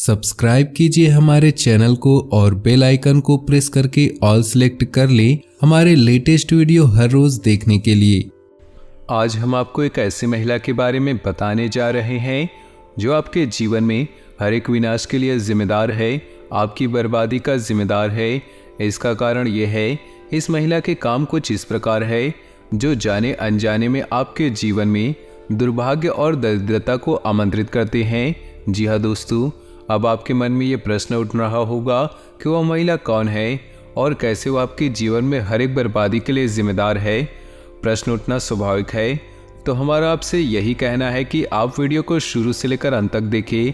Subscribe कीजिए हमारे channel को और बेल आइकन को प्रेस करके ऑल सेलेक्ट कर लें हमारे लेटेस्ट वीडियो हर रोज देखने के लिए। आज हम आपको एक ऐसी महिला के बारे में बताने जा रहे हैं जो आपके जीवन में हर एक विनाश के लिए जिम्मेदार है, आपकी बर्बादी का जिम्मेदार है। इसका कारण यह है, इस महिला के काम कुछ इस प्रकार है जो जाने अनजाने में आपके जीवन में दुर्भाग्य और दरिद्रता को आमंत्रित करते हैं। जी हाँ दोस्तों, अब आपके मन में ये प्रश्न उठ रहा होगा कि वह महिला कौन है और कैसे वो आपके जीवन में हर एक बर्बादी के लिए जिम्मेदार है। प्रश्न उठना स्वाभाविक है, तो हमारा आपसे यही कहना है कि आप वीडियो को शुरू से लेकर अंत तक देखें।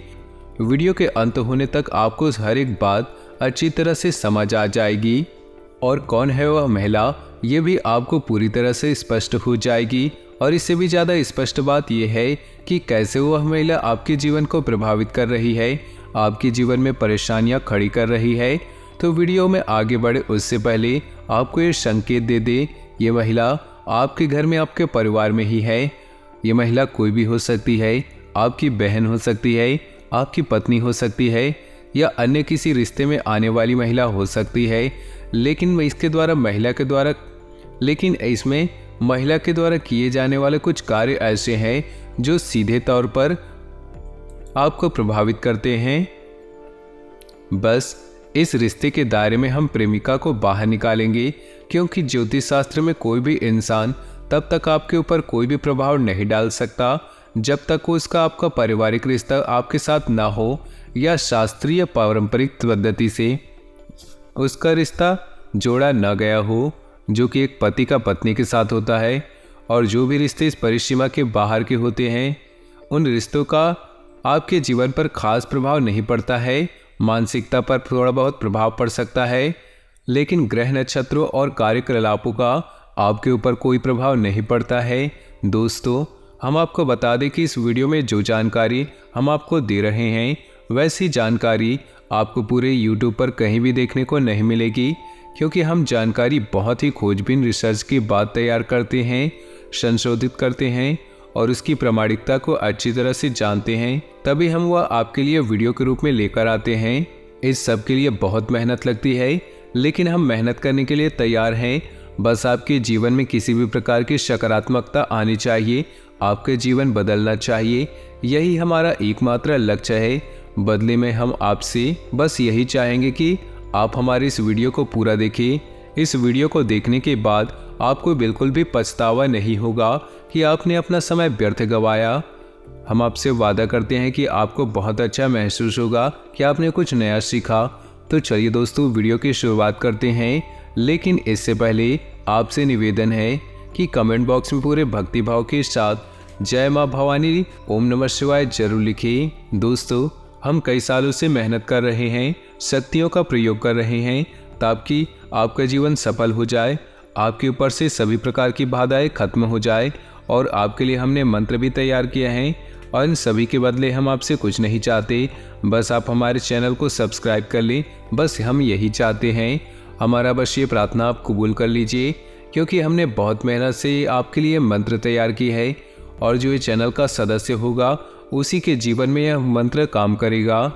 वीडियो के अंत होने तक आपको हर एक बात अच्छी तरह से समझ आ जाएगी और कौन है वह महिला ये भी आपको पूरी तरह से स्पष्ट हो जाएगी। और इससे भी ज़्यादा स्पष्ट बात यह है कि कैसे वह महिला आपके जीवन को प्रभावित कर रही है, आपके जीवन में परेशानियां खड़ी कर रही है। तो वीडियो में आगे बढ़े उससे पहले आपको ये संकेत दे दे, ये महिला आपके घर में, आपके परिवार में ही है। ये महिला कोई भी हो सकती है, आपकी बहन हो सकती है, आपकी पत्नी हो सकती है या अन्य किसी रिश्ते में आने वाली महिला हो सकती है। लेकिन इसमें महिला के द्वारा किए जाने वाले कुछ कार्य ऐसे हैं जो सीधे तौर पर आपको प्रभावित करते हैं। बस इस रिश्ते के दायरे में हम प्रेमिका को बाहर निकालेंगे, क्योंकि ज्योतिष शास्त्र में कोई भी इंसान तब तक आपके ऊपर कोई भी प्रभाव नहीं डाल सकता जब तक उसका आपका पारिवारिक रिश्ता आपके साथ ना हो या शास्त्रीय पारंपरिक पद्धति से उसका रिश्ता जोड़ा न गया हो, जो कि एक पति का पत्नी के साथ होता है। और जो भी रिश्ते इस परिसीमा के बाहर के होते हैं, उन रिश्तों का आपके जीवन पर खास प्रभाव नहीं पड़ता है। मानसिकता पर थोड़ा बहुत प्रभाव पड़ सकता है, लेकिन ग्रह नक्षत्रों और कार्यकलापों का आपके ऊपर कोई प्रभाव नहीं पड़ता है। दोस्तों, हम आपको बता दें कि इस वीडियो में जो जानकारी हम आपको दे रहे हैं, वैसी जानकारी आपको पूरे YouTube पर कहीं भी देखने को नहीं मिलेगी, क्योंकि हम जानकारी बहुत ही खोजबीन रिसर्च के बाद तैयार करते हैं, संशोधित करते हैं और उसकी प्रामाणिकता को अच्छी तरह से जानते हैं, तभी हम वह आपके लिए वीडियो के रूप में लेकर आते हैं। इस सब के लिए बहुत मेहनत लगती है, लेकिन हम मेहनत करने के लिए तैयार हैं। बस आपके जीवन में किसी भी प्रकार की सकारात्मकता आनी चाहिए, आपके जीवन बदलना चाहिए, यही हमारा एकमात्र लक्ष्य है। बदले में हम आपसे बस यही चाहेंगे कि आप हमारे इस वीडियो को पूरा देखें। इस वीडियो को देखने के बाद आपको बिल्कुल भी पछतावा नहीं होगा कि आपने अपना समय व्यर्थ गंवाया। हम आपसे वादा करते हैं कि आपको बहुत अच्छा महसूस होगा कि आपने कुछ नया सीखा। तो चलिए दोस्तों, वीडियो की शुरुआत करते हैं, लेकिन इससे पहले आपसे निवेदन है कि कमेंट बॉक्स में पूरे भक्तिभाव के साथ जय माँ भवानी, ओम नमः शिवाय जरूर लिखें। दोस्तों, हम कई सालों से मेहनत कर रहे हैं, शक्तियों का प्रयोग कर रहे हैं ताकि आपका जीवन सफल हो जाए, आपके ऊपर से सभी प्रकार की बाधाएं खत्म हो जाए। और आपके लिए हमने मंत्र भी तैयार किए हैं और इन सभी के बदले हम आपसे कुछ नहीं चाहते, बस आप हमारे चैनल को सब्सक्राइब कर लें। बस हम यही चाहते हैं। हमारा बस ये प्रार्थना आप कबूल कर लीजिए, क्योंकि हमने बहुत मेहनत से आपके लिए मंत्र तैयार की है और जो ये चैनल का सदस्य होगा उसी के जीवन में यह मंत्र काम करेगा।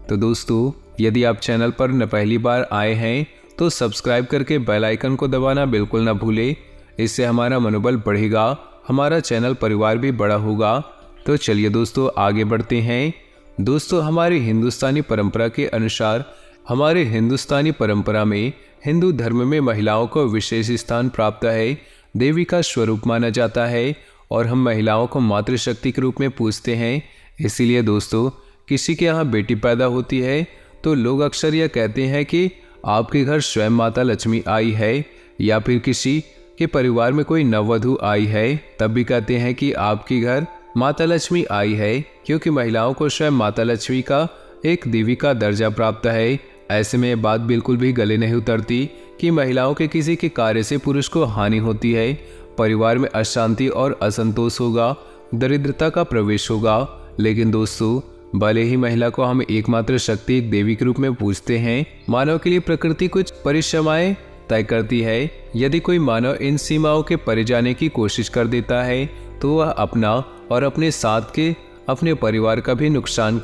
तो दोस्तों, यदि आप चैनल पर न पहली बार आए हैं तो सब्सक्राइब करके बेल आइकन को दबाना बिल्कुल न भूलें। इससे हमारा मनोबल बढ़ेगा, हमारा चैनल परिवार भी बड़ा होगा। तो चलिए दोस्तों, आगे बढ़ते हैं। दोस्तों, हमारी हिंदुस्तानी परंपरा के अनुसार, हमारे हिंदुस्तानी परंपरा में हिंदू धर्म में महिलाओं को विशेष स्थान प्राप्त है, देवी का स्वरूप माना जाता है और हम महिलाओं को मातृशक्ति के रूप में पूजते हैं। इसीलिए दोस्तों, किसी के यहाँ बेटी पैदा होती है तो लोग अक्सर यह कहते हैं कि आपके घर स्वयं माता लक्ष्मी आई है, या फिर किसी के परिवार में कोई नववधु आई है तब भी कहते हैं कि आपके घर माता लक्ष्मी आई है, क्योंकि महिलाओं को स्वयं माता लक्ष्मी का एक देवी का दर्जा प्राप्त है। ऐसे में ये बात बिल्कुल भी गले नहीं उतरती कि महिलाओं के किसी के कार्य से पुरुष को हानि होती है, परिवार में अशांति और असंतोष होगा, दरिद्रता का प्रवेश होगा। लेकिन दोस्तों, भले ही महिला को हम एकमात्र शक्ति, एक देवी के रूप में पूजते हैं, मानव के लिए प्रकृति कुछ परिसीमाएं तय करती है। यदि कोई मानव इन सीमाओं के परे जाने की कोशिश कर देता है तो वह अपना और अपने साथ के अपने परिवार का भी नुकसान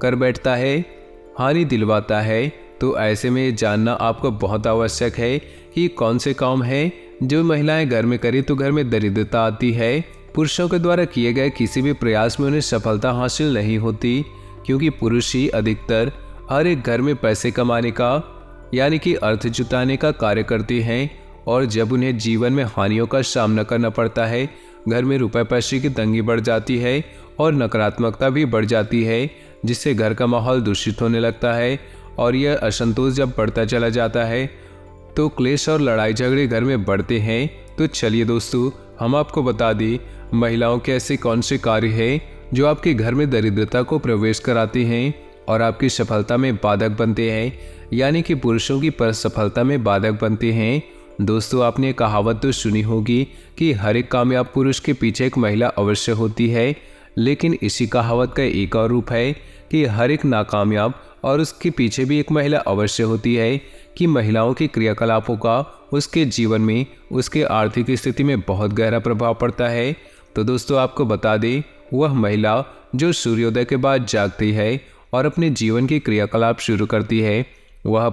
कर बैठता है, हानि दिलवाता है। तो ऐसे में ये जानना आपको बहुत आवश्यक है कि कौन से काम है जो महिलाएं घर में करें तो घर में दरिद्रता आती है। पुरुषों के द्वारा किए गए किसी भी प्रयास में उन्हें सफलता हासिल नहीं होती, क्योंकि पुरुष ही अधिकतर हर एक घर में पैसे कमाने का यानी कि अर्थ जुटाने का कार्य करते हैं। और जब उन्हें जीवन में हानियों का सामना करना पड़ता है, घर में रुपए पैसे की तंगी बढ़ जाती है और नकारात्मकता भी बढ़ जाती है, जिससे घर का माहौल दूषित होने लगता है। और यह असंतोष जब बढ़ता चला जाता है तो क्लेश और लड़ाई झगड़े घर में बढ़ते हैं। तो चलिए दोस्तों, हम आपको बता दें महिलाओं के ऐसे कौन से कार्य हैं जो आपके घर में दरिद्रता को प्रवेश कराते हैं और आपकी सफलता में बाधक बनते हैं, यानी कि पुरुषों की सफलता में बाधक बनते हैं। दोस्तों, आपने कहावत तो सुनी होगी कि हर एक कामयाब पुरुष के पीछे एक महिला अवश्य होती है, लेकिन इसी कहावत का एक और रूप है कि हर एक नाकामयाब और उसके पीछे भी एक महिला अवश्य होती है, कि महिलाओं के क्रियाकलापों का उसके जीवन में, उसके आर्थिक स्थिति में बहुत गहरा प्रभाव पड़ता है। तो दोस्तों, आपको बता दें, वह महिला जो सूर्योदय के बाद जागती है और अपने जीवन के क्रियाकलाप शुरू करती है, वह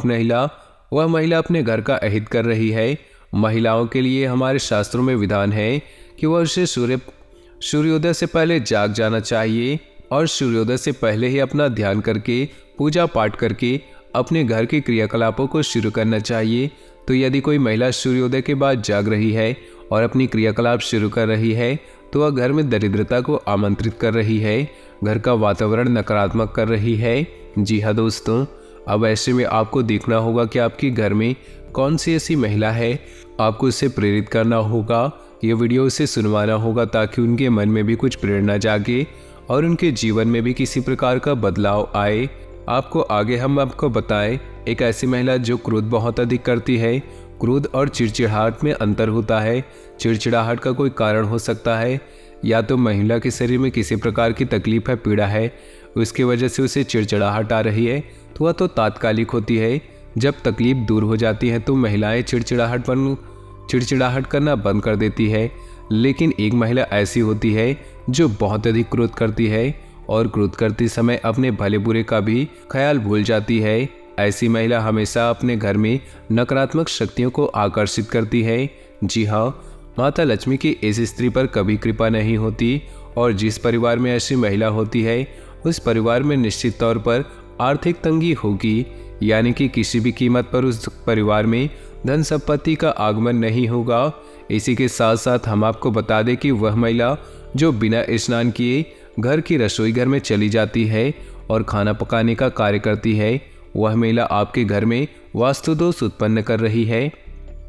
महिला अपने घर का अहित कर रही है। महिलाओं के लिए हमारे शास्त्रों में विधान है कि वह उसे सूर्योदय से पहले जाग जाना चाहिए और सूर्योदय से पहले ही अपना ध्यान करके, पूजा पाठ करके अपने घर के क्रियाकलापों को शुरू करना चाहिए। तो यदि कोई महिला सूर्योदय के बाद जाग रही है और अपनी क्रियाकलाप शुरू कर रही है, तो वह घर में दरिद्रता को आमंत्रित कर रही है, घर का वातावरण नकारात्मक कर रही है। जी हाँ दोस्तों, अब ऐसे में आपको देखना होगा कि आपके घर में कौन सी ऐसी महिला है। आपको उससे प्रेरित करना होगा, ये वीडियो उसे सुनवाना होगा, ताकि उनके मन में भी कुछ प्रेरणा जागे और उनके जीवन में भी किसी प्रकार का बदलाव आए। हम आपको बताएं एक ऐसी महिला जो क्रोध बहुत अधिक करती है। क्रोध और चिड़चिड़ाहट में अंतर होता है। चिड़चिड़ाहट का कोई कारण हो सकता है, या तो महिला के शरीर में किसी प्रकार की तकलीफ है, पीड़ा है, उसकी वजह से उसे चिड़चिड़ाहट आ रही है, तो वह तो तात्कालिक होती है। जब तकलीफ दूर हो जाती है तो महिलाएं चिड़चिड़ाहट करना बंद कर देती है। लेकिन एक महिला ऐसी होती है जो बहुत अधिक क्रोध करती है और क्रोध करते समय अपने भले बुरे का भी ख्याल भूल जाती है। ऐसी महिला हमेशा अपने घर में नकारात्मक शक्तियों को आकर्षित करती है। जी हाँ, माता लक्ष्मी की इस स्त्री पर कभी कृपा नहीं होती, और जिस परिवार में ऐसी महिला होती है उस परिवार में निश्चित तौर पर आर्थिक तंगी होगी, यानी कि किसी भी कीमत पर उस परिवार में धन संपत्ति का आगमन नहीं होगा। इसी के साथ साथ हम आपको बता दें कि वह महिला जो बिना स्नान किए घर की रसोई घर में चली जाती है और खाना पकाने का कार्य करती है, वह महिला आपके घर में वास्तु दोष उत्पन्न कर रही है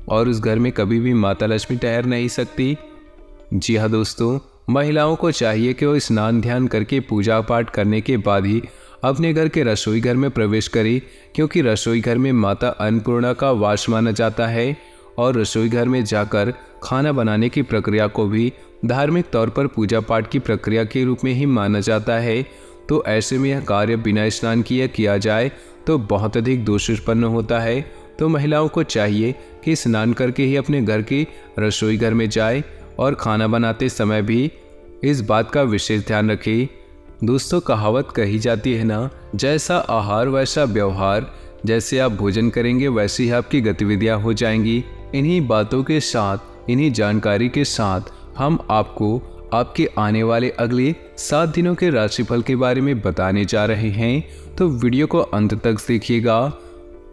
और उस घर में कभी भी माता लक्ष्मी ठहर नहीं सकती। जी हाँ दोस्तों, महिलाओं को चाहिए कि वो स्नान ध्यान करके पूजा पाठ करने के बाद ही अपने घर के रसोई घर में प्रवेश करे, क्योंकि रसोई घर में माता अन्नपूर्णा का वास माना जाता है और रसोई घर में जाकर खाना बनाने की प्रक्रिया को भी धार्मिक तौर पर पूजा पाठ की प्रक्रिया के रूप में ही माना जाता है। तो ऐसे में यह कार्य बिना स्नान किए किया जाए तो बहुत अधिक दोष उत्पन्न होता है। तो महिलाओं को चाहिए कि स्नान करके ही अपने घर की रसोई घर में जाए और खाना बनाते समय भी इस बात का विशेष ध्यान रखें। दोस्तों, कहावत कही जाती है ना, जैसा आहार वैसा व्यवहार, जैसे आप भोजन करेंगे वैसे ही आपकी गतिविधियां हो जाएंगी। इन्हीं बातों के साथ, इन्हीं जानकारी के साथ हम आपको आपके आने वाले अगले 7 दिनों के राशिफल के बारे में बताने जा रहे हैं। तो वीडियो को अंत तक देखिएगा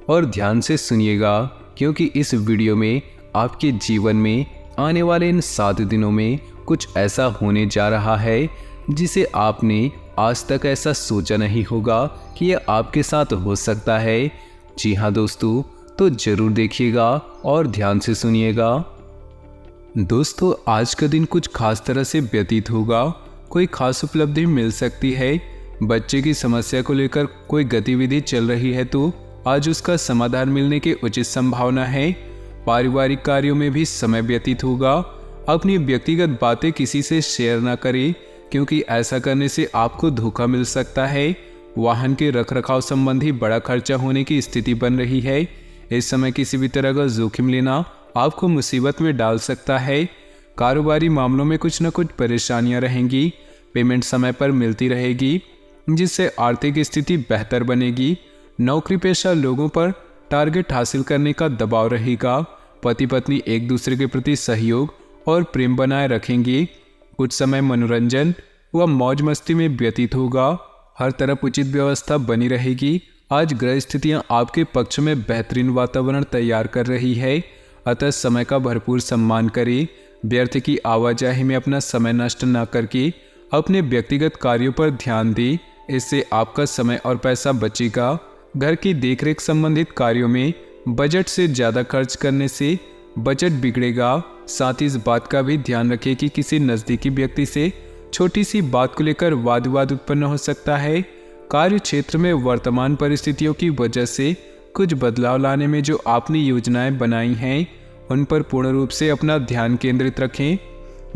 और ध्यान से सुनिएगा, क्योंकि इस वीडियो में आपके जीवन में आने वाले इन 7 दिनों में कुछ ऐसा होने जा रहा है जिसे आपने आज तक ऐसा सोचा नहीं होगा कि यह आपके साथ हो सकता है। जी हाँ दोस्तों, तो जरूर देखिएगा और ध्यान से सुनिएगा। दोस्तों, आज का दिन कुछ खास तरह से व्यतीत होगा। कोई खास उपलब्धि मिल सकती है। बच्चे की समस्या को लेकर कोई गतिविधि चल रही है तो आज उसका समाधान मिलने की उचित संभावना है। पारिवारिक कार्यों में भी समय व्यतीत होगा। अपनी व्यक्तिगत बातें किसी से शेयर ना करें, क्योंकि ऐसा करने से आपको धोखा मिल सकता है। वाहन के रखरखाव संबंधी बड़ा खर्चा होने की स्थिति बन रही है। इस समय किसी भी तरह का जोखिम लेना आपको मुसीबत में डाल सकता है। कारोबारी मामलों में कुछ न कुछ परेशानियां रहेंगी। पेमेंट समय पर मिलती रहेगी। जिससे आर्थिक स्थिति बेहतर बनेगी। नौकरी पेशा लोगों पर टारगेट हासिल करने का दबाव रहेगा। पति पत्नी एक दूसरे के प्रति सहयोग और प्रेम बनाए रखेंगे। कुछ समय मनोरंजन व मौज मस्ती में व्यतीत होगा। हर तरफ उचित व्यवस्था बनी रहेगी। आज ग्रह स्थितियां आपके पक्ष में बेहतरीन वातावरण तैयार कर रही है, अतः समय का भरपूर सम्मान करें। व्यर्थ की आवाजाही में अपना समय नष्ट न करके अपने व्यक्तिगत कार्यों पर ध्यान दें, इससे आपका समय और पैसा बचेगा। घर की देखरेख संबंधित कार्यों में बजट से ज़्यादा खर्च करने से बजट बिगड़ेगा। साथ ही इस बात का भी ध्यान रखें कि किसी नज़दीकी व्यक्ति से छोटी सी बात को लेकर वाद विवाद उत्पन्न हो सकता है। कार्य क्षेत्र में वर्तमान परिस्थितियों की वजह से कुछ बदलाव लाने में जो आपने योजनाएं बनाई हैं उन पर पूर्ण रूप से अपना ध्यान केंद्रित रखें।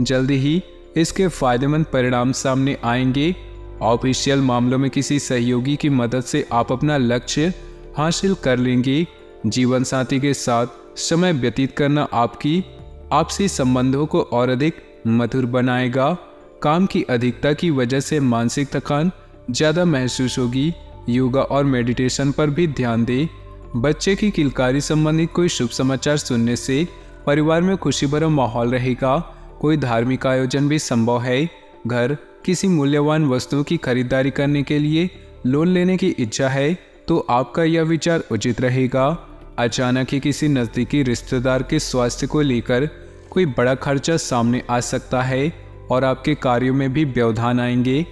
जल्दी ही इसके फायदेमंद परिणाम सामने आएंगे। ऑफिशियल मामलों में किसी सहयोगी की मदद से आप अपना लक्ष्य हासिल कर लेंगे। जीवन साथी के साथ समय व्यतीत करना आपकी आपसी संबंधों को और अधिक मधुर बनाएगा। काम की अधिकता की वजह से मानसिक थकान ज़्यादा महसूस होगी। योगा और मेडिटेशन पर भी ध्यान दें। बच्चे की किलकारी संबंधित कोई शुभ समाचार सुनने से परिवार में खुशी भरा माहौल रहेगा। कोई धार्मिक आयोजन भी संभव है। घर किसी मूल्यवान वस्तुओं की खरीदारी करने के लिए लोन लेने की इच्छा है तो आपका यह विचार उचित रहेगा। अचानक ही किसी नज़दीकी रिश्तेदार के स्वास्थ्य को लेकर कोई बड़ा खर्चा सामने आ सकता है और आपके कार्यों में भी व्यवधान आएंगे।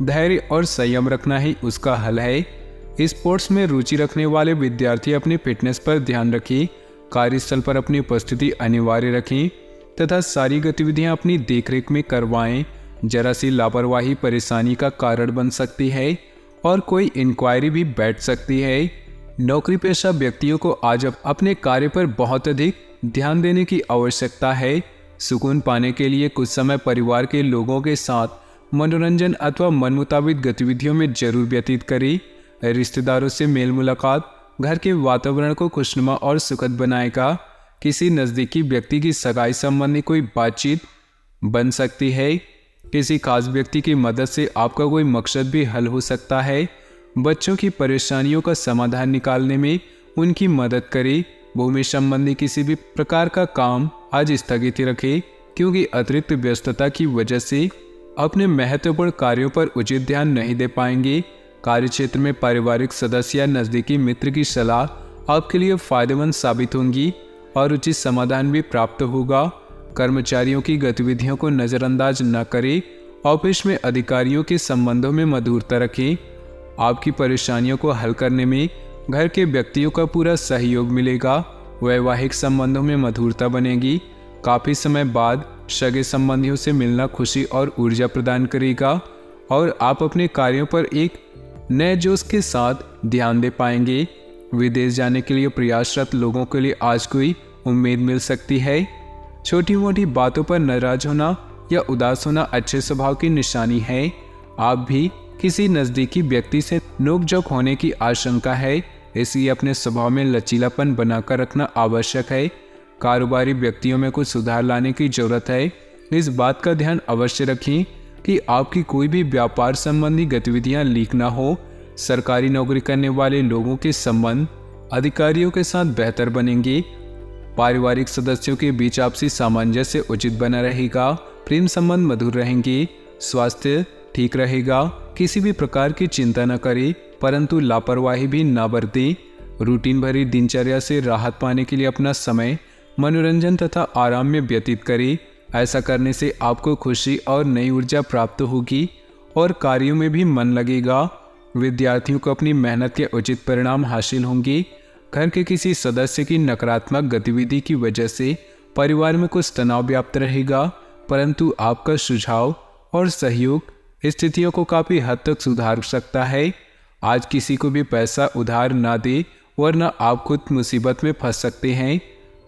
धैर्य और संयम रखना ही उसका हल है। स्पोर्ट्स में रुचि रखने वाले विद्यार्थी अपनी फिटनेस पर ध्यान रखें। कार्यस्थल पर अपनी उपस्थिति अनिवार्य रखें तथा सारी गतिविधियां अपनी देखरेख में करवाएं। जरा सी लापरवाही परेशानी का कारण बन सकती है और कोई इंक्वायरी भी बैठ सकती है। नौकरी पेशा व्यक्तियों को आज अपने कार्य पर बहुत अधिक ध्यान देने की आवश्यकता है। सुकून पाने के लिए कुछ समय परिवार के लोगों के साथ मनोरंजन अथवा मन मुताबिक गतिविधियों में जरूर व्यतीत करें। रिश्तेदारों से मेल मुलाकात घर के वातावरण को खुशनुमा और सुखद बनाएगा। किसी नज़दीकी व्यक्ति की सगाई संबंधी कोई बातचीत बन सकती है। किसी खास व्यक्ति की मदद से आपका कोई मकसद भी हल हो सकता है। बच्चों की परेशानियों का समाधान निकालने में उनकी मदद करें। भूमि संबंधी किसी भी प्रकार का काम आज स्थगित रखें, क्योंकि अतिरिक्त व्यस्तता की वजह से अपने महत्वपूर्ण कार्यों पर उचित ध्यान नहीं दे पाएंगे। कार्यक्षेत्र में पारिवारिक सदस्य या नज़दीकी मित्र की सलाह आपके लिए फायदेमंद साबित होंगी और उचित समाधान भी प्राप्त होगा। कर्मचारियों की गतिविधियों को नज़रअंदाज न करें। ऑफिस में अधिकारियों के संबंधों में मधुरता रखें। आपकी परेशानियों को हल करने में घर के व्यक्तियों का पूरा सहयोग मिलेगा। वैवाहिक संबंधों में मधुरता बनेगी। काफ़ी समय बाद सगे संबंधियों से मिलना खुशी और ऊर्जा प्रदान करेगा और आप अपने कार्यों पर एक नए जोश के साथ ध्यान दे पाएंगे। विदेश जाने के लिए प्रयासरत लोगों के लिए आज कोई उम्मीद मिल सकती है। छोटी मोटी बातों पर नाराज होना या उदास होना अच्छे स्वभाव की निशानी है। आप भी किसी नज़दीकी व्यक्ति से नोकझोंक होने की आशंका है, इसलिए अपने स्वभाव में लचीलापन बनाकर रखना आवश्यक है। कारोबारी व्यक्तियों में कुछ सुधार लाने की जरूरत है। इस बात का ध्यान अवश्य रखें कि आपकी कोई भी व्यापार संबंधी गतिविधियां लीक ना हो। सरकारी नौकरी करने वाले लोगों के संबंध अधिकारियों के साथ बेहतर बनेंगे। पारिवारिक सदस्यों के बीच आपसी सामंजस्य उचित बना रहेगा। प्रेम संबंध मधुर रहेंगे। स्वास्थ्य ठीक रहेगा। किसी भी प्रकार की चिंता न करें, परंतु लापरवाही भी न बरतें। रूटीन भरी दिनचर्या से राहत पाने के लिए अपना समय मनोरंजन तथा आराम में व्यतीत करें। ऐसा करने से आपको खुशी और नई ऊर्जा प्राप्त होगी और कार्यों में भी मन लगेगा। विद्यार्थियों को अपनी मेहनत के उचित परिणाम हासिल होंगे। घर के किसी सदस्य की नकारात्मक गतिविधि की वजह से परिवार में कुछ तनाव व्याप्त रहेगा, परंतु आपका सुझाव और सहयोग स्थितियों को काफ़ी हद तक सुधार सकता है। आज किसी को भी पैसा उधार ना दे, वरना आप खुद मुसीबत में फंस सकते हैं।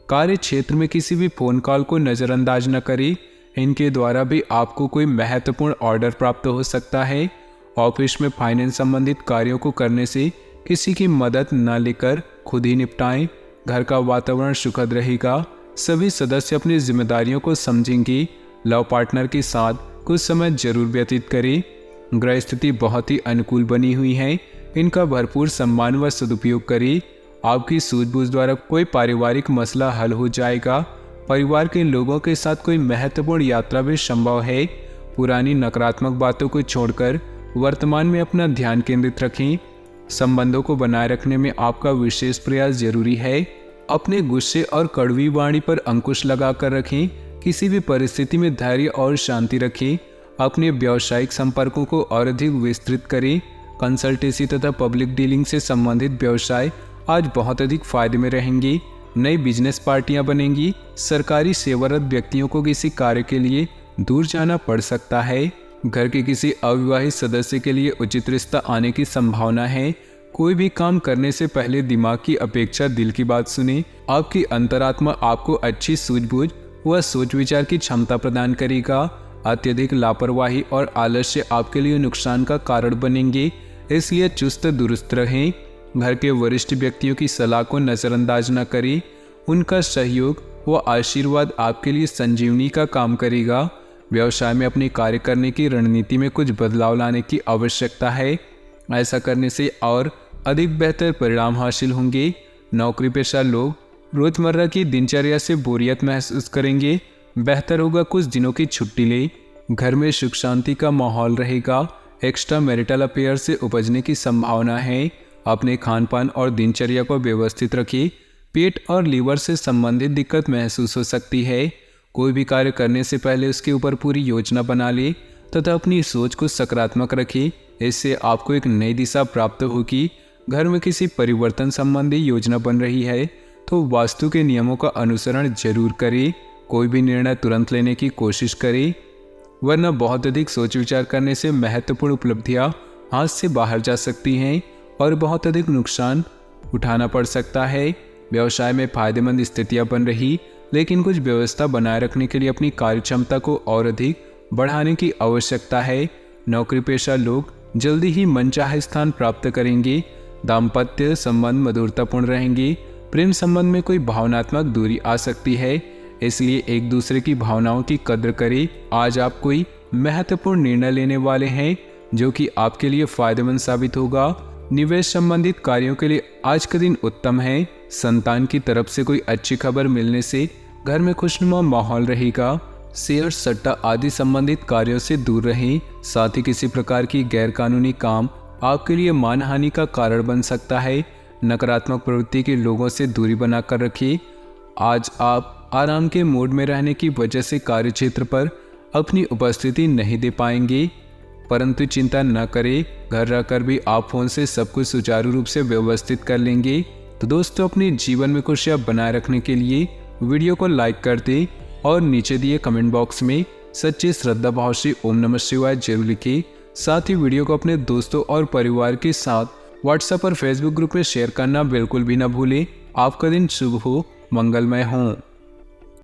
कार्य क्षेत्र में किसी भी फ़ोन कॉल को नज़रअंदाज न करें। इनके द्वारा भी आपको कोई महत्वपूर्ण ऑर्डर प्राप्त हो सकता है। ऑफिस में फाइनेंस संबंधित कार्यों को करने से किसी की मदद न लेकर खुद ही निपटाएं। घर का वातावरण सुखद रहेगा। सभी सदस्य अपनी जिम्मेदारियों को समझेंगे। लव पार्टनर के साथ कुछ समय जरूर व्यतीत करें। ग्रह स्थिति बहुत ही अनुकूल बनी हुई है। इनका भरपूर सम्मान व सदुपयोग करें। आपकी सूझबूझ द्वारा कोई पारिवारिक मसला हल हो जाएगा। परिवार के लोगों के साथ कोई महत्वपूर्ण यात्रा भी संभव है। पुरानी नकारात्मक बातों को छोड़कर वर्तमान में अपना ध्यान केंद्रित रखें। संबंधों को बनाए रखने में आपका विशेष प्रयास जरूरी है। अपने गुस्से और कड़वी वाणी पर अंकुश लगाकर रखें। किसी भी परिस्थिति में धैर्य और शांति रखें। अपने व्यावसायिक संपर्कों को और अधिक विस्तृत करें। कंसल्टेंसी तथा पब्लिक डीलिंग से संबंधित व्यवसाय आज बहुत अधिक फायदे में रहेंगे। नई बिजनेस पार्टियां बनेंगी। सरकारी सेवारत व्यक्तियों को किसी कार्य के लिए दूर जाना पड़ सकता है। घर के किसी अविवाहित सदस्य के लिए उचित रिश्ता आने की संभावना है। कोई भी काम करने से पहले दिमाग की अपेक्षा दिल की बात सुने। आपकी अंतरात्मा आपको अच्छी सूझबूझ व सोच विचार की क्षमता प्रदान करेगा। अत्यधिक लापरवाही और आलस्य आपके लिए नुकसान का कारण बनेंगे, इसलिए चुस्त दुरुस्त रहें। घर के वरिष्ठ व्यक्तियों की सलाह को नज़रअंदाज न करें। उनका सहयोग व आशीर्वाद आपके लिए संजीवनी का काम करेगा। व्यवसाय में अपने कार्य करने की रणनीति में कुछ बदलाव लाने की आवश्यकता है। ऐसा करने से और अधिक बेहतर परिणाम हासिल होंगे। नौकरी पेशा लोग रोजमर्रा की दिनचर्या से बोरियत महसूस करेंगे। बेहतर होगा कुछ दिनों की छुट्टी लें। घर में सुख शांति का माहौल रहेगा। एक्स्ट्रा मैरिटल अफेयर से उपजने की संभावना है। अपने खान पान और दिनचर्या को व्यवस्थित रखिए। पेट और लीवर से संबंधित दिक्कत महसूस हो सकती है। कोई भी कार्य करने से पहले उसके ऊपर पूरी योजना बना ले तथा अपनी सोच को सकारात्मक रखें। इससे आपको एक नई दिशा प्राप्त होगी। घर में किसी परिवर्तन संबंधी योजना बन रही है तो वास्तु के नियमों का अनुसरण जरूर करें। कोई भी निर्णय तुरंत लेने की कोशिश करें, वरना बहुत अधिक सोच विचार करने से महत्वपूर्ण उपलब्धियां हाथ से बाहर जा सकती हैं और बहुत अधिक नुकसान उठाना पड़ सकता है। व्यवसाय में फायदेमंद स्थितियां बन रही, लेकिन कुछ व्यवस्था बनाए रखने के लिए अपनी कार्यक्षमता को और अधिक बढ़ाने की आवश्यकता है। नौकरी पेशा लोग जल्दी ही मनचाहे स्थान प्राप्त करेंगे। दाम्पत्य संबंध मधुरतापूर्ण रहेंगे। प्रेम संबंध में कोई भावनात्मक दूरी आ सकती है, इसलिए एक दूसरे की भावनाओं की कद्र करें। आज आप कोई महत्वपूर्ण निर्णय लेने वाले हैं जो कि आपके लिए फायदेमंद साबित होगा। निवेश संबंधित कार्यों के लिए आज का दिन उत्तम है। संतान की तरफ से कोई अच्छी खबर मिलने से घर में खुशनुमा माहौल रहेगा। शेयर सट्टा आदि संबंधित कार्यों से दूर रहें। साथ ही किसी प्रकार की गैरकानूनी काम आपके लिए मानहानि का कारण बन सकता है। नकारात्मक प्रवृत्ति के लोगों से दूरी बनाकर रखिए। आज आप आराम के मूड में रहने की वजह से कार्यक्षेत्र पर अपनी उपस्थिति नहीं दे पाएंगे, परंतु चिंता न करें, घर रहकर भी आप फोन से सब कुछ सुचारू रूप से व्यवस्थित कर लेंगे। तो दोस्तों, अपने जीवन में खुशियां बनाए रखने के लिए वीडियो को लाइक कर दें और नीचे दिए कमेंट बॉक्स में सच्चे श्रद्धा भाव से ओम नमः शिवाय जरूर लिखें। साथ ही वीडियो को अपने दोस्तों और परिवार के साथ व्हाट्सएप और फेसबुक ग्रुप में शेयर करना बिल्कुल भी न भूलें। आपका दिन शुभ हो, मंगलमय हो।